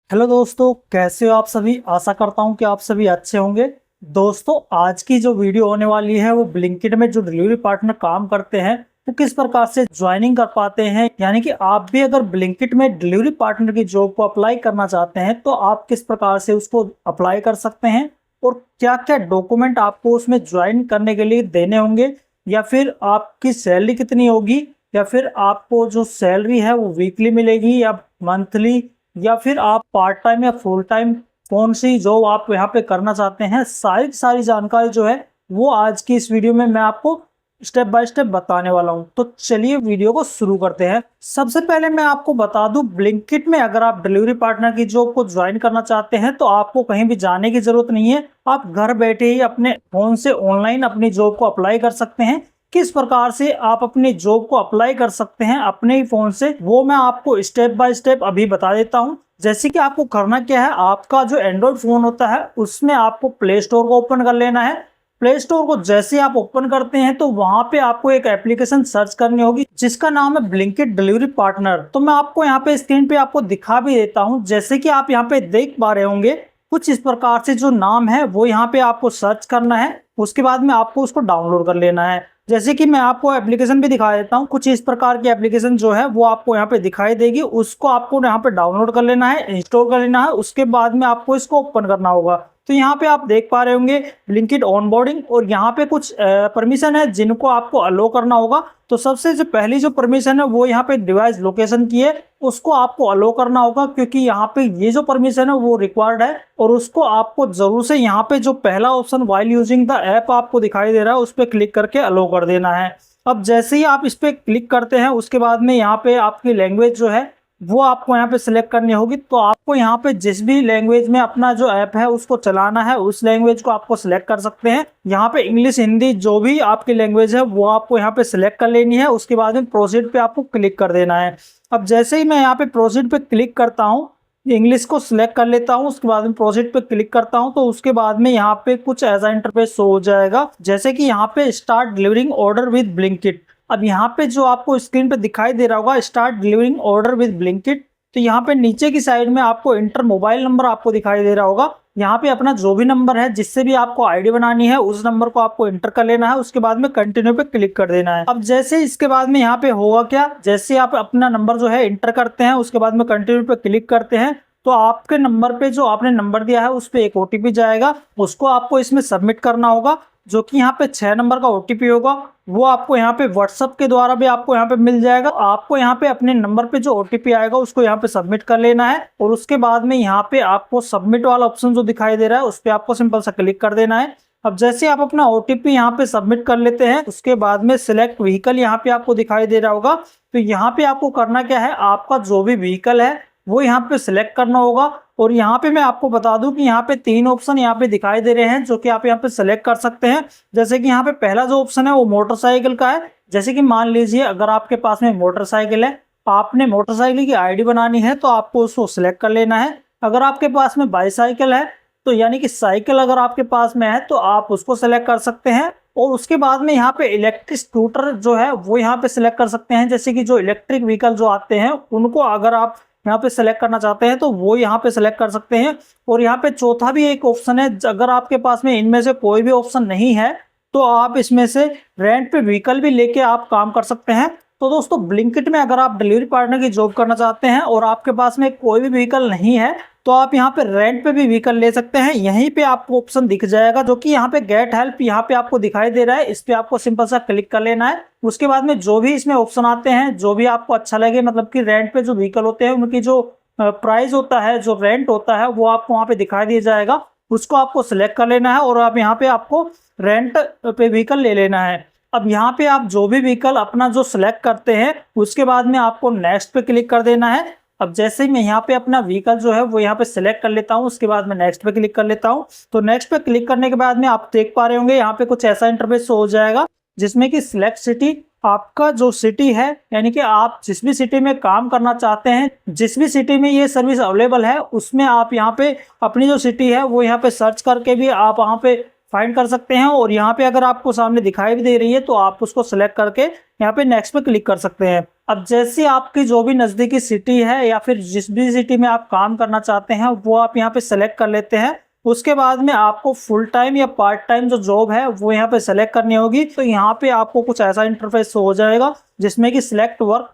Hello दोस्तों, कैसे हो आप सभी। आशा करता हूं कि आप सभी अच्छे होंगे। दोस्तों, आज की जो वीडियो होने वाली है वो ब्लिंकिट में जो डिलीवरी पार्टनर काम करते हैं वो किस प्रकार से ज्वाइनिंग कर पाते हैं। यानी कि आप भी अगर ब्लिंकिट में डिलीवरी पार्टनर की जॉब को अप्लाई करना चाहते हैं तो आप किस प्रकार से उसको अप्लाई कर सकते हैं और क्या क्या डॉक्यूमेंट आपको उसमें ज्वाइन करने के लिए देने होंगे, या फिर आपकी सैलरी कितनी होगी, या फिर आपको जो सैलरी है वो वीकली मिलेगी या मंथली, या फिर आप पार्ट टाइम या फुल टाइम कौन सी जॉब आप यहाँ पे करना चाहते हैं। सारी सारी जानकारी जो है वो आज की इस वीडियो में मैं आपको स्टेप बाय स्टेप बताने वाला हूँ। तो चलिए वीडियो को शुरू करते हैं। सबसे पहले मैं आपको बता दूं, ब्लिंकिट में अगर आप डिलीवरी पार्टनर की जॉब को ज्वाइन करना चाहते हैं तो आपको कहीं भी जाने की जरूरत नहीं है। आप घर बैठे ही अपने फोन से ऑनलाइन अपनी जॉब को अप्लाई कर सकते हैं। किस प्रकार से आप अपनी जॉब को अप्लाई कर सकते हैं अपने ही फोन से, वो मैं आपको स्टेप बाय स्टेप अभी बता देता हूं। जैसे कि आपको करना क्या है, आपका जो एंड्रॉइड फोन होता है उसमें आपको प्ले स्टोर को ओपन कर लेना है। प्ले स्टोर को जैसे आप ओपन करते हैं तो वहां पे आपको एक एप्लीकेशन सर्च करनी होगी जिसका नाम है ब्लिंकिट डिलीवरी पार्टनर। तो मैं आपको यहाँ पे स्क्रीन पे आपको दिखा भी देता हूँ। जैसे कि आप यहाँ पे देख पा रहे होंगे, कुछ इस प्रकार से जो नाम है वो यहाँ पे आपको सर्च करना है। उसके बाद में आपको उसको डाउनलोड कर लेना है। जैसे कि मैं आपको एप्लीकेशन भी दिखा देता हूँ। कुछ इस प्रकार की एप्लीकेशन जो है वो आपको यहाँ पे दिखाई देगी, उसको आपको यहाँ पे डाउनलोड कर लेना है, इंस्टॉल कर लेना है। उसके बाद में आपको इसको ओपन करना होगा। तो यहाँ पे आप देख पा रहे होंगे ब्लिंकिट ऑनबोर्डिंग, और यहाँ पे कुछ परमिशन है जिनको आपको अलो करना होगा। तो सबसे जो पहली जो परमिशन है वो यहाँ पे डिवाइस लोकेशन की है, उसको आपको अलो करना होगा, क्योंकि यहाँ पे ये जो परमिशन है वो रिक्वायर्ड है। और उसको आपको जरूर से यहाँ पे जो पहला option while using the app आपको दिखाई दे रहा है उस पर क्लिक करके अलो कर देना है। अब जैसे ही आप इस पर क्लिक करते हैं उसके बाद में यहाँ पे आपकी लैंग्वेज जो है वो आपको यहाँ पे सिलेक्ट करनी होगी। तो आपको यहाँ पे जिस भी लैंग्वेज में अपना जो ऐप है उसको चलाना है उस लैंग्वेज को आपको सिलेक्ट कर सकते हैं। यहाँ पे इंग्लिश, हिंदी, जो भी आपकी लैंग्वेज है वो आपको यहाँ पे सिलेक्ट कर लेनी है। उसके बाद में प्रोसीड पे आपको क्लिक कर देना है। अब जैसे ही मैं यहाँ पे प्रोसीड पे क्लिक करता हूँ, इंग्लिश को सिलेक्ट कर लेता हूँ, उसके बाद में प्रोसीड पे क्लिक करता हूँ, तो उसके बाद में यहाँ पे कुछ ऐसा इंटरफेस शो हो जाएगा जैसे कि यहाँ पे start delivering order with Blinkit. अब यहाँ पे जो आपको स्क्रीन पे दिखाई दे रहा होगा start delivering order with Blinkit, तो यहाँ पे नीचे की साइड में आपको इंटर मोबाइल नंबर आपको दिखाई दे रहा होगा। यहाँ पे अपना जो भी नंबर है जिससे भी आपको आईडी बनानी है उस नंबर को आपको इंटर कर लेना है। उसके बाद में कंटिन्यू पे क्लिक कर देना है। अब जैसे इसके बाद में यहाँ पे होगा क्या, जैसे आप अपना नंबर जो है इंटर करते हैं उसके बाद में कंटिन्यू पे क्लिक करते हैं तो आपके नंबर पे जो आपने नंबर दिया है उस पे एक ओटीपी जाएगा, उसको आपको इसमें सबमिट करना होगा, जो कि यहाँ पे 6 नंबर का ओटीपी होगा। वो आपको यहाँ पे व्हाट्सएप के द्वारा भी आपको यहाँ पे मिल जाएगा। आपको यहाँ पे अपने नंबर पे जो ओटीपी आएगा उसको यहाँ पे सबमिट कर लेना है। और उसके बाद में यहाँ पे आपको सबमिट वाला ऑप्शन जो दिखाई दे रहा है उस पर आपको सिंपल सा क्लिक कर देना है। अब जैसे आप अपना ओटीपी यहाँ पे सबमिट कर लेते हैं उसके बाद में सिलेक्ट व्हीकल यहाँ पे आपको दिखाई दे रहा होगा। तो यहाँ पे आपको करना क्या है, आपका जो भी व्हीकल है वो यहाँ पे सिलेक्ट करना होगा। और यहाँ पे मैं आपको बता दूं कि यहाँ पे 3 ऑप्शन यहाँ पे दिखाई दे रहे हैं जो कि आप यहाँ पे सिलेक्ट कर सकते हैं। जैसे कि यहाँ पे पहला जो ऑप्शन है वो मोटरसाइकिल का है। जैसे कि मान लीजिए अगर आपके पास में मोटरसाइकिल है, आपने मोटरसाइकिल की आईडी बनानी है तो आपको उसको सिलेक्ट कर लेना है। अगर आपके पास में बाईसाइकिल है तो यानी कि साइकिल अगर आपके पास में है तो आप उसको सिलेक्ट कर सकते हैं। और उसके बाद में यहाँ पे इलेक्ट्रिक स्कूटर जो है वो यहाँ पे सिलेक्ट कर सकते हैं। जैसे कि जो इलेक्ट्रिक व्हीकल जो आते हैं उनको अगर आप यहाँ पे सेलेक्ट करना चाहते हैं तो वो यहाँ पे सेलेक्ट कर सकते हैं। और यहाँ पे चौथा भी एक ऑप्शन है, अगर आपके पास में इनमें से कोई भी ऑप्शन नहीं है तो आप इसमें से रेंट पे व्हीकल भी लेके आप काम कर सकते हैं। तो दोस्तों, ब्लिंकिट में अगर आप डिलीवरी पार्टनर की जॉब करना चाहते हैं और आपके पास में कोई भी व्हीकल नहीं है तो आप यहाँ पे रेंट पे भी व्हीकल ले सकते हैं। यहीं पे आपको ऑप्शन दिख जाएगा जो कि यहाँ पे गेट हेल्प यहाँ पे आपको दिखाई दे रहा है। इस पे आपको सिंपल सा क्लिक कर लेना है। उसके बाद में जो भी इसमें ऑप्शन आते हैं जो भी आपको अच्छा लगे, मतलब कि रेंट पे जो व्हीकल होते हैं उनकी जो प्राइस होता है, जो रेंट होता है, वो आपको वहाँ पे दिखाई दिया जाएगा। उसको आपको सिलेक्ट कर लेना है और आप यहाँ पे आपको रेंट पे व्हीकल ले लेना है। अब यहाँ पे आप जो भी व्हीकल अपना जो सिलेक्ट करते हैं उसके बाद में आपको नेक्स्ट पे क्लिक कर देना है। अब जैसे ही मैं यहाँ पे अपना व्हीकल जो है वो यहाँ पे सिलेक्ट कर लेता हूँ उसके बाद में नेक्स्ट पे क्लिक कर लेता हूँ। तो नेक्स्ट पे क्लिक करने के बाद में आप देख पा रहे होंगे यहाँ पे कुछ ऐसा इंटरफेस हो जाएगा जिसमें कि सिलेक्ट सिटी, आपका जो सिटी है यानी कि आप जिस भी सिटी में काम करना चाहते हैं, जिस भी सिटी में ये सर्विस अवेलेबल है उसमें आप यहाँ पे अपनी जो सिटी है वो यहाँ पे सर्च करके भी आप वहाँ पे फाइंड कर सकते हैं। और यहाँ पे अगर आपको सामने दिखाई भी दे रही है तो आप उसको सिलेक्ट करके यहाँ पे नेक्स्ट पे क्लिक कर सकते हैं। अब जैसे आपकी जो भी नज़दीकी सिटी है या फिर जिस भी सिटी में आप काम करना चाहते हैं वो आप यहाँ पे सेलेक्ट कर लेते हैं। उसके बाद में आपको फुल टाइम या पार्ट टाइम जो जॉब है वो यहाँ पे सेलेक्ट करनी होगी। तो यहाँ पे आपको कुछ ऐसा इंटरफेस हो जाएगा जिसमें कि सिलेक्ट वर्क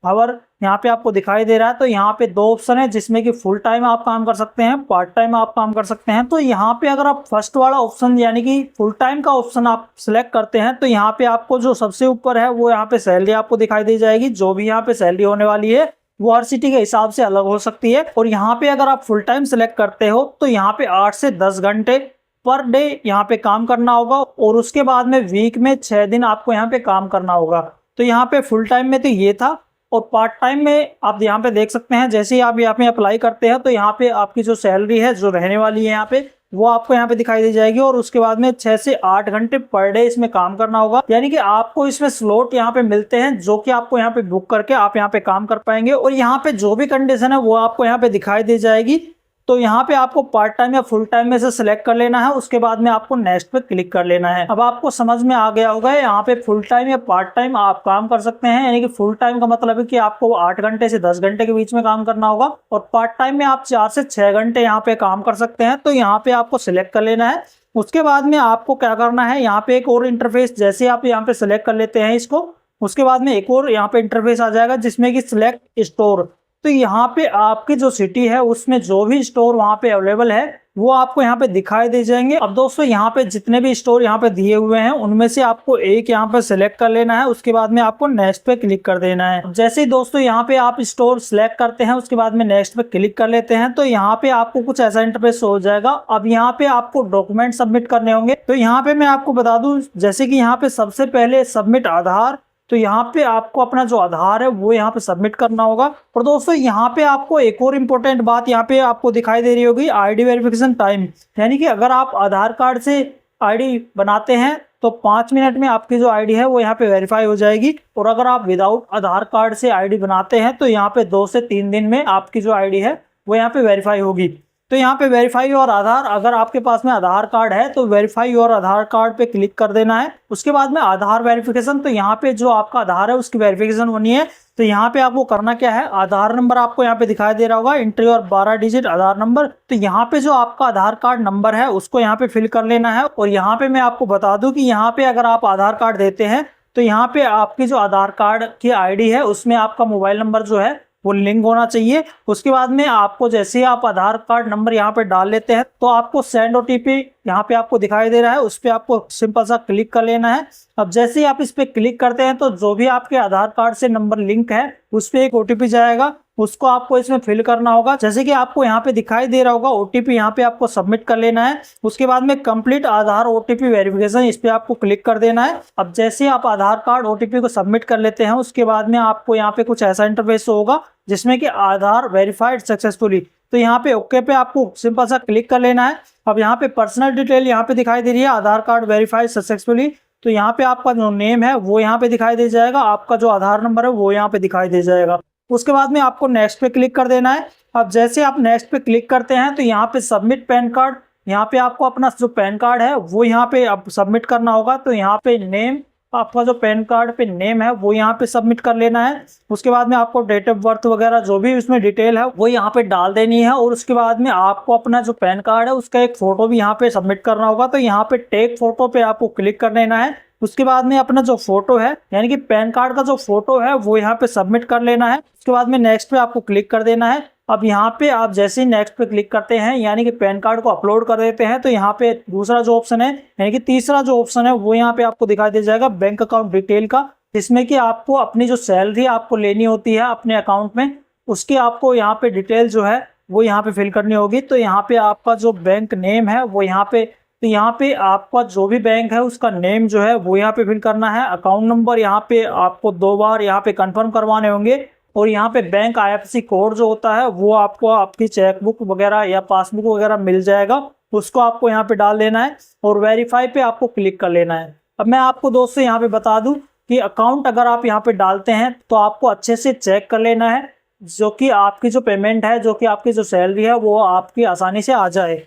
आवर यहाँ पे आपको दिखाई दे रहा है। तो यहाँ पे दो ऑप्शन है जिसमें कि फुल टाइम आप काम कर सकते हैं, पार्ट टाइम आप काम कर सकते हैं। तो यहाँ पे अगर आप फर्स्ट वाला ऑप्शन यानी कि फुल टाइम का ऑप्शन आप सिलेक्ट करते हैं तो यहाँ पे आपको जो सबसे ऊपर है वो यहाँ पे सैलरी आपको दिखाई दे जाएगी। जो भी यहाँ पे सैलरी होने वाली है वो हर सिटी के हिसाब से अलग हो सकती है। और यहाँ पे अगर आप फुल टाइम सिलेक्ट करते हो तो यहाँ पे 8 से 10 घंटे पर डे यहाँ पे काम करना होगा और उसके बाद में वीक में 6 दिन आपको यहाँ पे काम करना होगा। तो यहाँ पे फुल टाइम में तो ये था। और पार्ट टाइम में आप यहाँ पे देख सकते हैं जैसे ही आप यहाँ पे अप्लाई करते हैं तो यहाँ पे आपकी जो सैलरी है जो रहने वाली है यहाँ पे वो आपको यहाँ पे दिखाई दे जाएगी। और उसके बाद में 6 से 8 घंटे पर डे इसमें काम करना होगा। यानी कि आपको इसमें स्लॉट यहाँ पे मिलते हैं जो कि आपको यहाँ पे बुक करके आप यहाँ पे काम कर पाएंगे। और यहाँ पे जो भी कंडीशन है वो आपको यहाँ पे दिखाई दे जाएगी। तो यहाँ पे आपको पार्ट टाइम या फुल टाइम में से सिलेक्ट कर लेना है। उसके बाद में आपको नेक्स्ट पे क्लिक कर लेना है। अब आपको समझ में आ गया होगा यहाँ पे फुल टाइम या पार्ट टाइम आप काम कर सकते हैं। यानी कि फुल टाइम का मतलब है कि आपको 8 घंटे से 10 घंटे के बीच में काम करना होगा और पार्ट टाइम में आप 4 से 6 घंटे यहाँ पे काम कर सकते हैं। तो यहाँ पे आपको सिलेक्ट कर लेना है। उसके बाद में आपको क्या करना है, यहाँ पे एक और इंटरफेस जैसे आप यहाँ पे सिलेक्ट कर लेते हैं इसको, उसके बाद में एक और यहाँ पे इंटरफेस आ जाएगा जिसमें कि सिलेक्ट स्टोर। तो यहाँ पे आपकी जो सिटी है उसमें जो भी स्टोर वहाँ पे अवेलेबल है वो आपको यहाँ पे दिखाई दे जाएंगे। अब दोस्तों यहाँ पे जितने भी स्टोर यहाँ पे दिए हुए हैं उनमें से आपको एक यहाँ पे सिलेक्ट कर लेना है। उसके बाद में आपको नेक्स्ट पे क्लिक कर देना है। जैसे ही दोस्तों यहाँ पे आप स्टोर सिलेक्ट करते हैं उसके बाद में नेक्स्ट पे क्लिक कर लेते हैं तो यहाँ पे आपको कुछ ऐसा इंटरफेस हो जाएगा। अब यहाँ पे आपको डॉक्यूमेंट सबमिट करने होंगे। तो यहाँ पे मैं आपको बता दूं जैसे कि यहाँ पे सबसे पहले सबमिट आधार, तो यहाँ पे आपको अपना जो आधार है वो यहाँ पे सबमिट करना होगा। और दोस्तों यहाँ पे आपको एक और इम्पोर्टेंट बात यहाँ पे आपको दिखाई दे रही होगी, आईडी वेरिफिकेशन टाइम। यानी कि अगर आप आधार कार्ड से आईडी बनाते हैं तो 5 मिनट में आपकी जो आईडी है वो यहाँ पे वेरीफाई हो जाएगी। और अगर आप विदाउट आधार कार्ड से आईडी बनाते हैं तो यहाँ पे 2 से 3 दिन में आपकी जो आईडी है वो यहाँ पे वेरीफाई होगी। तो यहाँ पे वेरीफाई और आधार, अगर आपके पास में आधार कार्ड है तो वेरीफाई और आधार कार्ड पे क्लिक कर देना है। उसके बाद में आधार वेरिफिकेशन, तो यहाँ पे जो आपका आधार है उसकी वेरिफिकेशन होनी है। तो यहाँ पे आपको करना क्या है, आधार नंबर आपको यहाँ पे दिखाई दे रहा होगा, एंट्री और 12 डिजिट आधार नंबर। तो यहाँ पे जो आपका आधार कार्ड नंबर है उसको यहाँ पे फिल कर लेना है। और यहाँ पे मैं आपको बता दूं कि यहाँ पे अगर आप आधार कार्ड देते हैं तो यहाँ पे आपकी जो आधार कार्ड की आईडी है उसमें आपका मोबाइल नंबर जो है वो लिंक होना चाहिए। उसके बाद में आपको जैसे ही आप आधार कार्ड नंबर यहाँ पे डाल लेते हैं तो आपको सेंड ओटीपी यहाँ पे आपको दिखाई दे रहा है, उस पर आपको सिंपल सा क्लिक कर लेना है। अब जैसे ही आप इस पे क्लिक करते हैं तो जो भी आपके आधार कार्ड से नंबर लिंक है उस पर एक ओटीपी जाएगा, उसको आपको इसमें फिल करना होगा। जैसे कि आपको यहाँ पे दिखाई दे रहा होगा ओटीपी यहाँ पे आपको सबमिट कर लेना है। उसके बाद में कंप्लीट आधार ओटीपी वेरिफिकेशन, इस पे आपको क्लिक कर देना है। अब जैसे ही आप आधार कार्ड ओटीपी को सबमिट कर लेते हैं उसके बाद में आपको यहाँ पे कुछ ऐसा इंटरफेस होगा जिसमें कि आधार वेरीफाइड सक्सेसफुली। तो यहाँ पे ओके पे आपको सिंपल सा क्लिक कर लेना है। अब यहाँ पे पर्सनल डिटेल यहाँ पे दिखाई दे रही है, आधार कार्ड वेरीफाइड सक्सेसफुली। तो यहाँ पे आपका जो नेम है वो यहाँ पे दिखाई दे जाएगा, आपका जो आधार नंबर है वो यहाँ पे दिखाई दे जाएगा। उसके बाद में आपको नेक्स्ट पे क्लिक कर देना है। अब जैसे आप नेक्स्ट पे क्लिक करते हैं तो यहाँ पे सबमिट पैन कार्ड, यहाँ पे आपको अपना जो पैन कार्ड है वो यहाँ पे आप सबमिट करना होगा। तो यहाँ पे नेम, आपका जो पैन कार्ड पे नेम है वो यहाँ पे सबमिट कर लेना है। उसके बाद में आपको डेट ऑफ बर्थ वगैरह जो भी उसमें डिटेल है वो यहाँ पे डाल देनी है। और उसके बाद में आपको अपना जो पैन कार्ड है उसका एक फोटो भी यहाँ पे सबमिट करना होगा। तो यहाँ पे टेक फोटो पे आपको क्लिक कर लेना है। उसके बाद में अपना जो फोटो है यानी कि पैन कार्ड का जो फोटो है वो यहाँ पे सबमिट कर लेना है। उसके बाद में नेक्स्ट पे आपको क्लिक कर देना है। अब यहाँ पे आप जैसे ही नेक्स्ट पे क्लिक करते हैं यानी कि पैन कार्ड को अपलोड कर देते हैं तो यहाँ पे दूसरा जो ऑप्शन है यानी कि तीसरा जो ऑप्शन है वो यहाँ पे आपको दिखाई दे जाएगा बैंक अकाउंट डिटेल का, जिसमें कि आपको अपनी जो सैलरी आपको लेनी होती है अपने अकाउंट में उसकी आपको यहाँ पे डिटेल जो है वो यहाँ पे फिल करनी होगी। तो यहाँ पे आपका जो बैंक नेम है वो यहाँ पे, तो यहाँ पे आपका जो भी बैंक है उसका नेम जो है वो यहाँ पे फिल करना है। अकाउंट नंबर यहाँ पे आपको 2 बार यहाँ पे कंफर्म करवाने होंगे। और यहाँ पे बैंक आईएफएससी कोड जो होता है वो आपको आपकी चेकबुक वगैरह या पासबुक वगैरह मिल जाएगा, उसको आपको यहाँ पे डाल देना है और वेरीफाई पे आपको क्लिक कर लेना है। अब मैं आपको दोस्तों यहाँ पे बता दूं कि अकाउंट अगर आप यहाँ पे डालते हैं तो आपको अच्छे से चेक कर लेना है जो कि आपकी जो पेमेंट है, जो कि आपकी जो सैलरी है वो आपकी आसानी से आ जाए।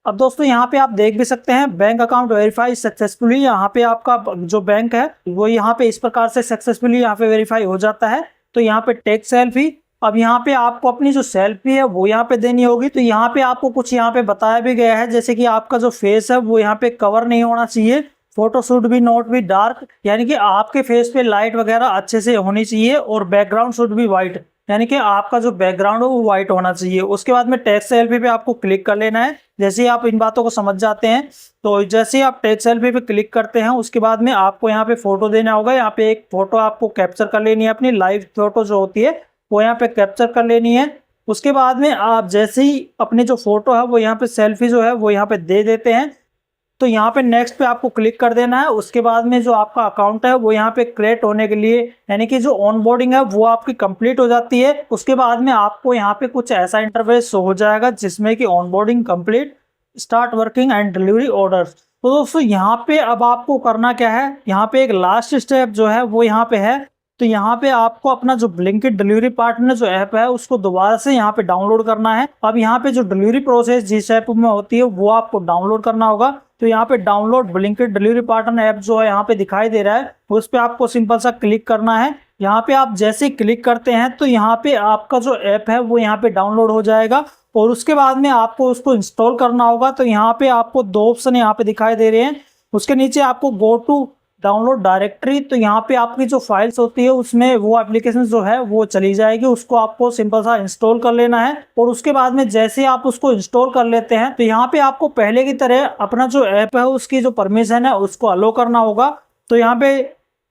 अब दोस्तों यहाँ पे आप देख भी सकते हैं बैंक अकाउंट वेरीफाई सक्सेसफुली, यहाँ पे आपका जो बैंक है वो यहाँ पे इस प्रकार से सक्सेसफुली यहाँ पे वेरीफाई हो जाता है। तो यहाँ पे टेक सेल्फी। अब यहाँ पे आपको अपनी जो सेल्फी है वो यहाँ पे देनी होगी। तो यहाँ पे आपको कुछ यहाँ पे बताया भी गया है, जैसे कि आपका जो फेस है वो यहाँ पे कवर नहीं होना चाहिए, फोटो शूट भी नॉट भी डार्क, यानी कि आपके फेस पे लाइट वगैरह अच्छे से होनी चाहिए, और बैकग्राउंड शुड भी वाइट, यानी कि आपका जो बैकग्राउंड है वो व्हाइट होना चाहिए। उसके बाद में टेक सेल्फी पे आपको क्लिक कर लेना है। जैसे ही आप इन बातों को समझ जाते हैं, तो जैसे ही आप टेक सेल्फी पे क्लिक करते हैं, उसके बाद में आपको यहाँ पे फोटो देना होगा। यहाँ पे एक फोटो आपको कैप्चर कर लेनी है, अपनी लाइव फोटो जो होती है वो यहाँ पे कैप्चर कर लेनी है। उसके बाद में आप जैसे ही अपनी जो फोटो है वो यहाँ पे सेल्फी जो है वो यहाँ पे दे देते हैं, तो यहाँ पे नेक्स्ट पे आपको क्लिक कर देना है। उसके बाद में जो आपका अकाउंट है वो यहाँ पे क्रिएट होने के लिए, यानी कि जो ऑनबोर्डिंग है वो आपकी कंप्लीट हो जाती है। उसके बाद में आपको यहाँ पे कुछ ऐसा इंटरफेस हो जाएगा जिसमें कि onboarding complete, start working and delivery orders. तो दोस्तों यहाँ पे अब आपको करना क्या है, यहाँ पे एक लास्ट स्टेप जो है वो यहाँ पे है। तो यहाँ पे आपको अपना जो ब्लिंकिट डिलीवरी पार्टनर जो ऐप है उसको दोबारा से यहाँ पे डाउनलोड करना है। अब यहाँ पे जो डिलीवरी प्रोसेस जिस ऐप में होती है वो आपको डाउनलोड करना होगा। तो यहाँ पे download Blinkit delivery partner app जो है यहाँ पे दिखाई दे रहा है, उस पर आपको सिंपल सा क्लिक करना है। यहाँ पे आप जैसे ही क्लिक करते हैं तो यहाँ पे आपका जो ऐप है वो यहाँ पे डाउनलोड हो जाएगा, और उसके बाद में आपको उसको इंस्टॉल करना होगा। तो यहाँ पे आपको दो ऑप्शन यहाँ पे दिखाई दे रहे हैं। उसके नीचे आपको गो टू डाउनलोड डायरेक्टरी, तो यहाँ पे आपकी जो फाइल्स होती है उसमें वो एप्लीकेशन जो है वो चली जाएगी, उसको आपको सिंपल सा इंस्टॉल कर लेना है। और उसके बाद में जैसे आप उसको इंस्टॉल कर लेते हैं तो यहाँ पे आपको पहले की तरह अपना जो ऐप है उसकी जो परमिशन है उसको अलो करना होगा। तो यहाँ पे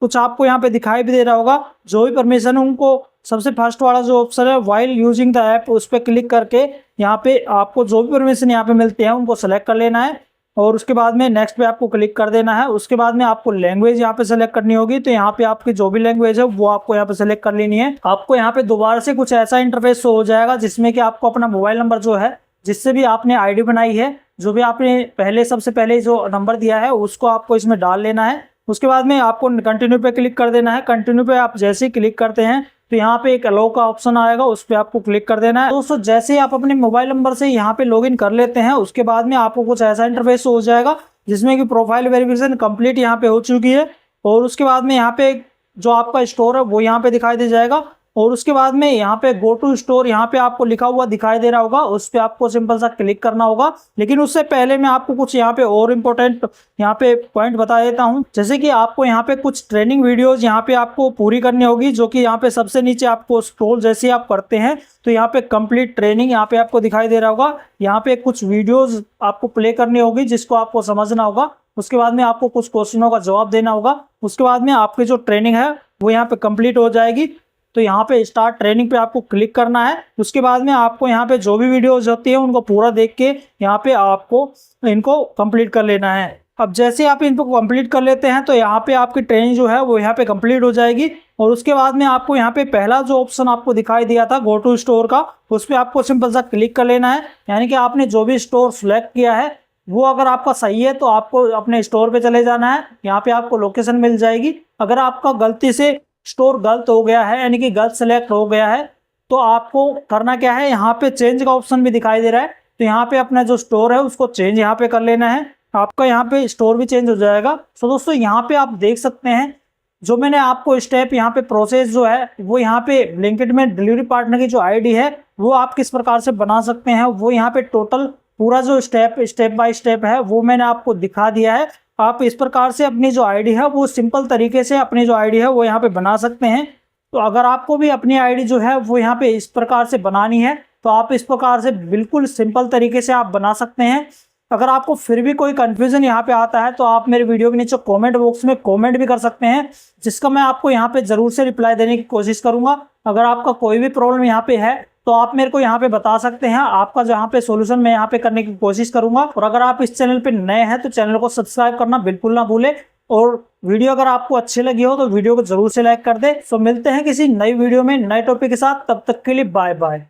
कुछ आपको यहाँ पे दिखाई भी दे रहा होगा, जो भी परमिशन है उनको सबसे फर्स्ट वाला जो ऑप्शन है वाइल यूजिंग द ऐप, उस पर क्लिक करके यहाँ पे आपको जो भी परमिशन यहाँ पे मिलते हैं उनको सेलेक्ट कर लेना है, और उसके बाद में नेक्स्ट पे आपको क्लिक कर देना है। उसके बाद में आपको लैंग्वेज यहाँ पे सेलेक्ट करनी होगी। तो यहाँ पे आपकी जो भी लैंग्वेज है वो आपको यहाँ पे सेलेक्ट कर लेनी है। आपको यहाँ पे दोबारा से कुछ ऐसा इंटरफेस हो जाएगा जिसमें कि आपको अपना मोबाइल नंबर जो है जिससे भी आपने आईडी बनाई है, जो भी आपने पहले सबसे पहले जो नंबर दिया है उसको आपको इसमें डाल लेना है। उसके बाद में आपको कंटिन्यू पे क्लिक कर देना है। कंटिन्यू पे आप जैसे ही क्लिक करते हैं तो यहाँ पे एक अलो का ऑप्शन आएगा, उस पर आपको क्लिक कर देना है। दोस्तों जैसे ही आप अपने मोबाइल नंबर से यहाँ पे लॉगिन कर लेते हैं उसके बाद में आपको कुछ ऐसा इंटरफेस हो जाएगा जिसमें कि प्रोफाइल वेरिफिकेशन कंप्लीट यहाँ पे हो चुकी है, और उसके बाद में यहाँ पे जो आपका स्टोर है वो यहाँ पे दिखाई दे जाएगा। और उसके बाद में यहाँ पे गो टू स्टोर यहाँ पे आपको लिखा हुआ दिखाई दे रहा होगा, उस पर आपको सिंपल सा क्लिक करना होगा। लेकिन उससे पहले मैं आपको कुछ यहाँ पे और इम्पोर्टेंट यहाँ पे पॉइंट बता देता हूँ, जैसे कि आपको यहाँ पे कुछ ट्रेनिंग वीडियोस यहाँ पे आपको पूरी करनी होगी, जो कि यहाँ पे सबसे नीचे आपको स्क्रॉल जैसे आप करते हैं तो यहाँ पे कंप्लीट ट्रेनिंग यहाँ पे आपको दिखाई दे रहा होगा। यहाँ पे कुछ वीडियोज आपको प्ले करनी होगी जिसको आपको समझना होगा। उसके बाद में आपको कुछ क्वेश्चनों का जवाब देना होगा। उसके बाद में आपकी जो ट्रेनिंग है वो यहाँ पे कंप्लीट हो जाएगी। तो यहाँ पे स्टार्ट ट्रेनिंग पे आपको क्लिक करना है। उसके बाद में आपको यहाँ पे जो भी वीडियोस होती है उनको पूरा देख के यहाँ पे आपको इनको कंप्लीट कर लेना है। अब जैसे आप इनको कंप्लीट कर लेते हैं तो यहाँ पे आपकी ट्रेनिंग जो है वो यहाँ पे कंप्लीट हो जाएगी। और उसके बाद में आपको यहाँ पे पहला जो ऑप्शन आपको दिखाई दिया था गो टू स्टोर का, उस पर आपको सिंपल सा क्लिक कर लेना है। यानी कि आपने जो भी स्टोर सेलेक्ट किया है वो अगर आपका सही है तो आपको अपने स्टोर पे चले जाना है। यहाँ पे आपको लोकेशन मिल जाएगी। अगर आपका गलती से स्टोर गलत हो गया है, यानी कि गलत सेलेक्ट हो गया है, तो आपको करना क्या है, यहाँ पे चेंज का ऑप्शन भी दिखाई दे रहा है। तो यहाँ पे अपना जो स्टोर है उसको चेंज यहाँ पे कर लेना है, आपका यहाँ पे स्टोर भी चेंज हो जाएगा। तो दोस्तों यहाँ पे आप देख सकते हैं जो मैंने आपको स्टेप यहाँ पे प्रोसेस जो है वो यहाँ पे ब्लिंकिट में डिलीवरी पार्टनर की जो आईडी है वो आप किस प्रकार से बना सकते हैं, वो यहाँ पे टोटल पूरा जो स्टेप बाय स्टेप है वो मैंने आपको दिखा दिया है। आप इस प्रकार से अपनी जो आईडी है वो सिंपल तरीके से अपनी जो आईडी है वो यहाँ पे बना सकते हैं। तो अगर आपको भी अपनी आईडी जो है वो यहाँ पे इस प्रकार से बनानी है तो आप इस प्रकार से बिल्कुल सिंपल तरीके से आप बना सकते हैं। अगर आपको फिर भी कोई कंफ्यूजन यहाँ पे आता है तो आप मेरे वीडियो के नीचे कमेंट बॉक्स में कमेंट भी कर सकते हैं, जिसका मैं आपको यहाँ पे जरूर से रिप्लाई देने की कोशिश करूंगा। अगर आपका कोई भी प्रॉब्लम यहाँ पे है तो आप मेरे को यहाँ पे बता सकते हैं, आपका जहाँ पे सॉल्यूशन मैं यहाँ पे करने की कोशिश करूंगा। और अगर आप इस चैनल पे नए हैं तो चैनल को सब्सक्राइब करना बिल्कुल ना भूले, और वीडियो अगर आपको अच्छी लगी हो तो वीडियो को जरूर से लाइक कर दे। तो मिलते हैं किसी नई वीडियो में नए टॉपिक के साथ, तब तक के लिए बाय बाय।